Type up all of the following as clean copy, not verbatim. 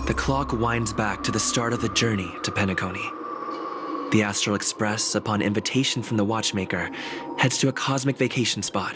The clock winds back to the start of the journey to Penacony. The Astral Express, upon invitation from the watchmaker, heads to a cosmic vacation spot,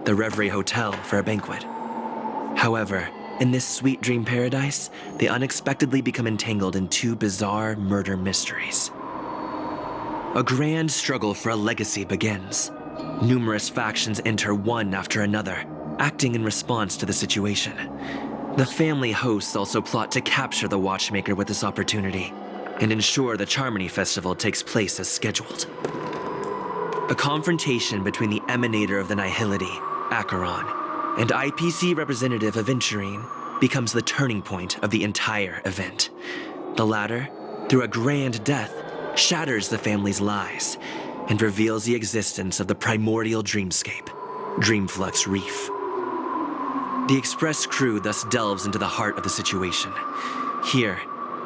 the Reverie Hotel, for a banquet. However, in this sweet dream paradise, they unexpectedly become entangled in two bizarre murder mysteries. A grand struggle for a legacy begins. Numerous factions enter one after another, acting in response to the situation. The family hosts also plot to capture the watchmaker with this opportunity and ensure the Charmony Festival takes place as scheduled. A confrontation between the emanator of the Nihility, Acheron, and IPC representative Aventurine becomes the turning point of the entire event. The latter, through a grand death, shatters the family's lies and reveals the existence of the primordial dreamscape, Dreamflux Reef. The Express crew thus delves into the heart of the situation. Here,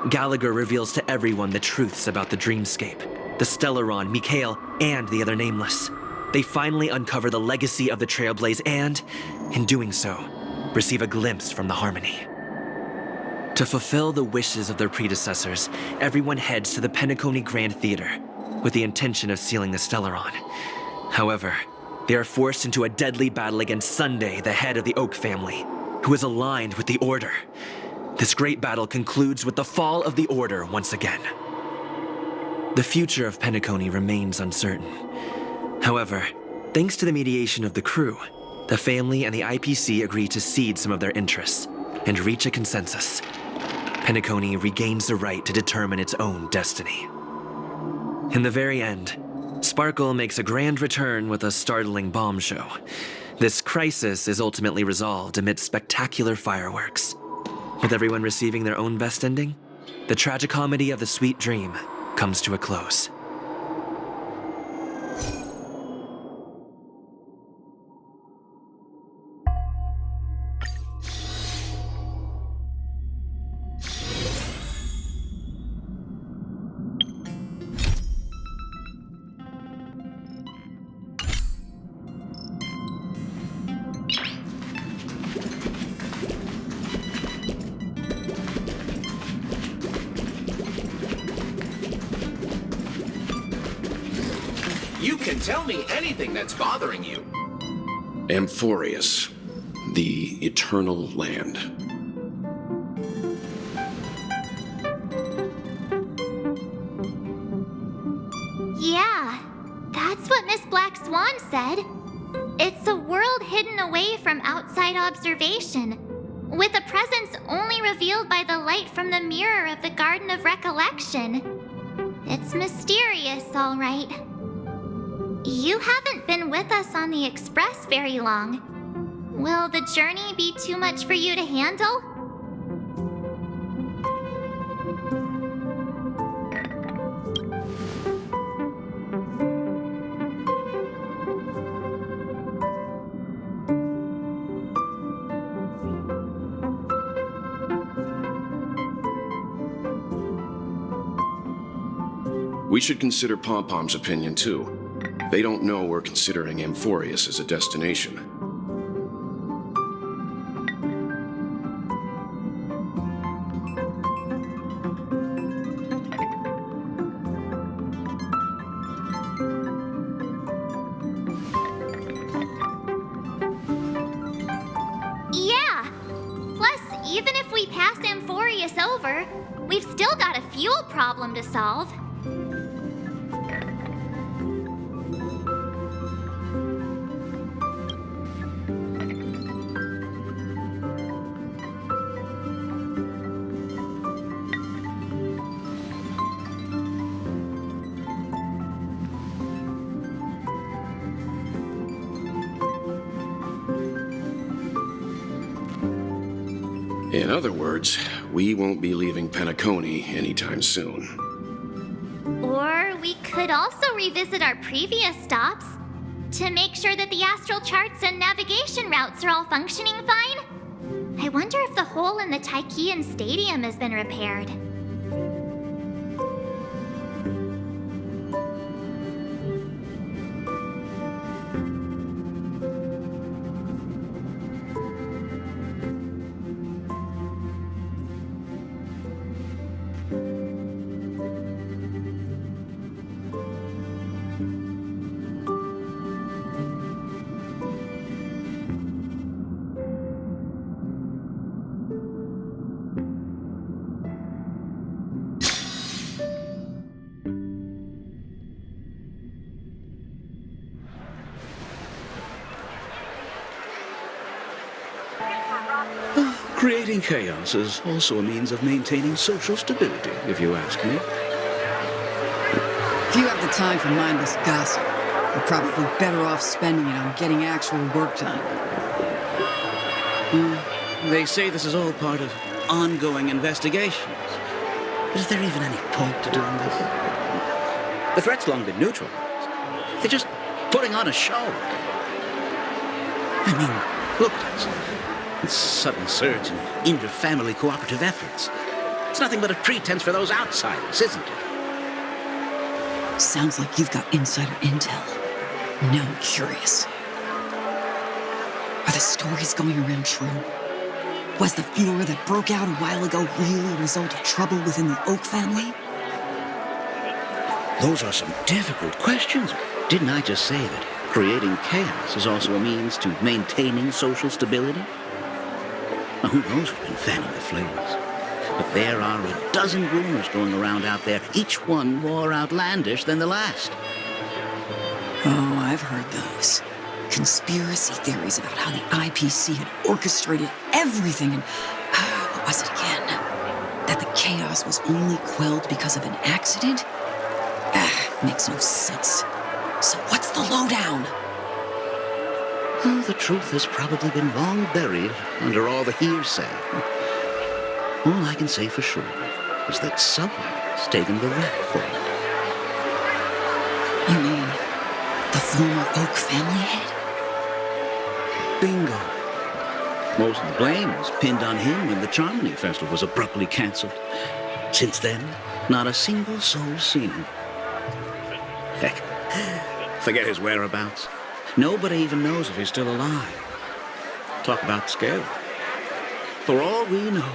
Gallagher reveals to everyone the truths about the dreamscape, the Stellaron, Mikhail, and the other nameless. They finally uncover the legacy of the Trailblaze and, in doing so, receive a glimpse from the Harmony. To fulfill the wishes of their predecessors, everyone heads to the Penacony Grand Theater with the intention of sealing the Stellaron. However, they are forced into a deadly battle against Sunday, the head of the Oak family, who is aligned with the Order. This great battle concludes with the fall of the Order once again. The future of Penacony remains uncertain. However, thanks to the mediation of the crew, the family and the IPC agree to cede some of their interests and reach a consensus. Penacony regains the right to determine its own destiny. In the very end, Sparkle makes a grand return with a startling bomb show. This crisis is ultimately resolved amidst spectacular fireworks. With everyone receiving their own best ending, the tragicomedy of the sweet dream comes to a close. You can tell me anything that's bothering you. Amphorius, the Eternal Land. Yeah, that's what Miss Black Swan said. It's a world hidden away from outside observation, with a presence only revealed by the light from the mirror of the Garden of Recollection. It's mysterious, all right. You haven't been with us on the Express very long. Will the journey be too much for you to handle? We should consider Pom-Pom's opinion too. They don't know we're considering Amphorius as a destination. Yeah! Plus, even if we pass Amphorius over, we've still got a fuel problem to solve. In other words, we won't be leaving Penacony anytime soon. Or we could also revisit our previous stops to make sure that the astral charts and navigation routes are all functioning fine. I wonder if the hole in the Tychean Stadium has been repaired. Creating chaos is also a means of maintaining social stability, if you ask me. If you have the time for mindless gossip, you're probably better off spending it on getting actual work done. They say this is all part of ongoing investigations. But is there even any point to doing this? The threat's long been neutralized. They're just putting on a show. I mean, look at us. This sudden surge in inter-family cooperative efforts. It's nothing but a pretense for those outsiders, isn't it? Sounds like you've got insider intel. Now I'm curious. Are the stories going around true? Was the furor that broke out a while ago really a result of trouble within the Oak family? Those are some difficult questions. Didn't I just say that creating chaos is also a means to maintaining social stability? Now, who knows who's been fanning the flames? But there are a dozen rumors going around out there, each one more outlandish than the last. Oh, I've heard those. Conspiracy theories about how the IPC had orchestrated everything and... what was it again? That the chaos was only quelled because of an accident? Makes no sense. So what's the lowdown? Well, the truth has probably been long buried under all the hearsay. All I can say for sure is that someone's taken the rap for it. You mean the former Oak family head? Bingo. Most of the blame was pinned on him when the Charmony Festival was abruptly cancelled. Since then, not a single soul's seen him. Heck, forget his whereabouts. Nobody even knows if he's still alive. Talk about scale. For all we know,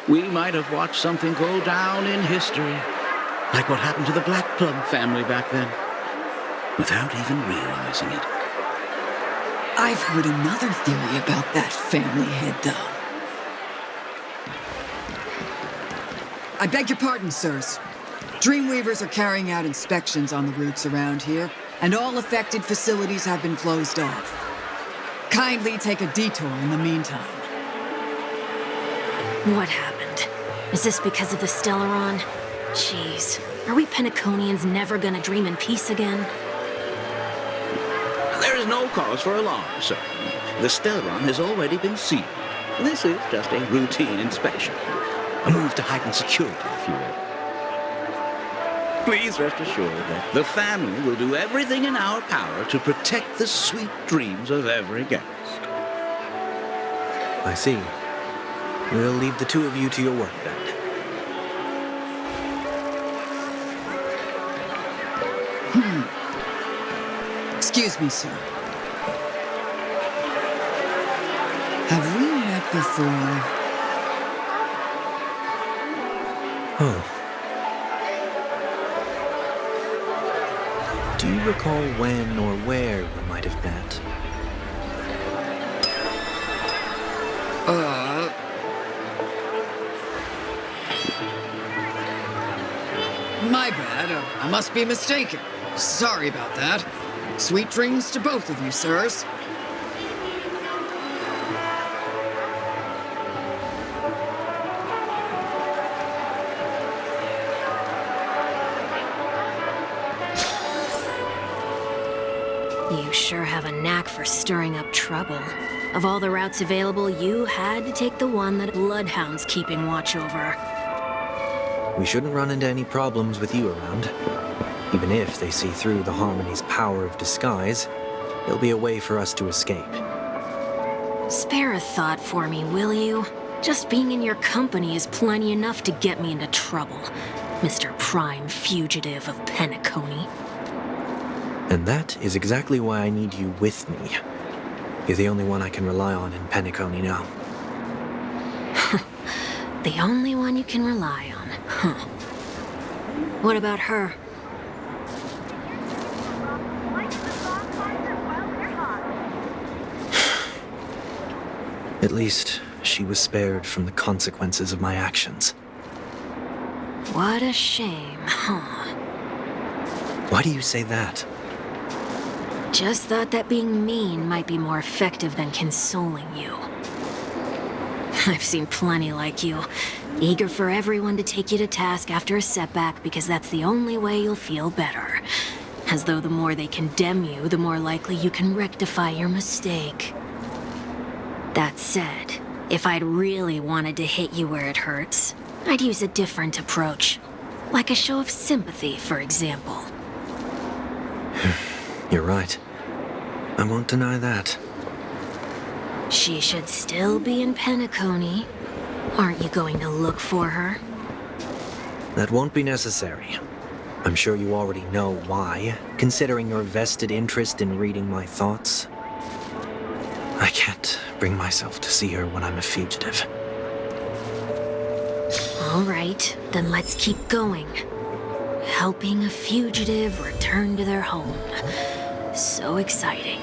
we might have watched something go down in history, like what happened to the Black Plum family back then, without even realizing it. I've heard another theory about that family head, though. I beg your pardon, sirs. Dreamweavers are carrying out inspections on the routes around here, and all affected facilities have been closed off. Kindly take a detour in the meantime. What happened? Is this because of the Stellaron? Jeez, are we Penaconians never gonna dream in peace again? There is no cause for alarm, sir. The Stellaron has already been sealed. This is just a routine inspection. A move to heighten security, if you will. Please rest assured that the family will do everything in our power to protect the sweet dreams of every guest. I see. We'll leave the two of you to your work then. Excuse me, sir. Have we met before? Oh. Do you recall when or where we might have met? My bad. I must be mistaken. Sorry about that. Sweet dreams to both of you, sirs. You sure have a knack for stirring up trouble. Of all the routes available, you had to take the one that Bloodhound's keeping watch over. We shouldn't run into any problems with you around. Even if they see through the Harmony's power of disguise, there'll be a way for us to escape. Spare a thought for me, will you? Just being in your company is plenty enough to get me into trouble, Mr. Prime Fugitive of Penacony. And that is exactly why I need you with me. You're the only one I can rely on in Penacony now. The only one you can rely on, huh? What about her? At least, she was spared from the consequences of my actions. What a shame, huh? Why do you say that? Just thought that being mean might be more effective than consoling you. I've seen plenty like you. Eager for everyone to take you to task after a setback because that's the only way you'll feel better. As though the more they condemn you, the more likely you can rectify your mistake. That said, if I'd really wanted to hit you where it hurts, I'd use a different approach. Like a show of sympathy, for example. You're right. I won't deny that. She should still be in Penacony. Aren't you going to look for her? That won't be necessary. I'm sure you already know why, considering your vested interest in reading my thoughts. I can't bring myself to see her when I'm a fugitive. All right, then let's keep going. Helping a fugitive return to their home. So exciting.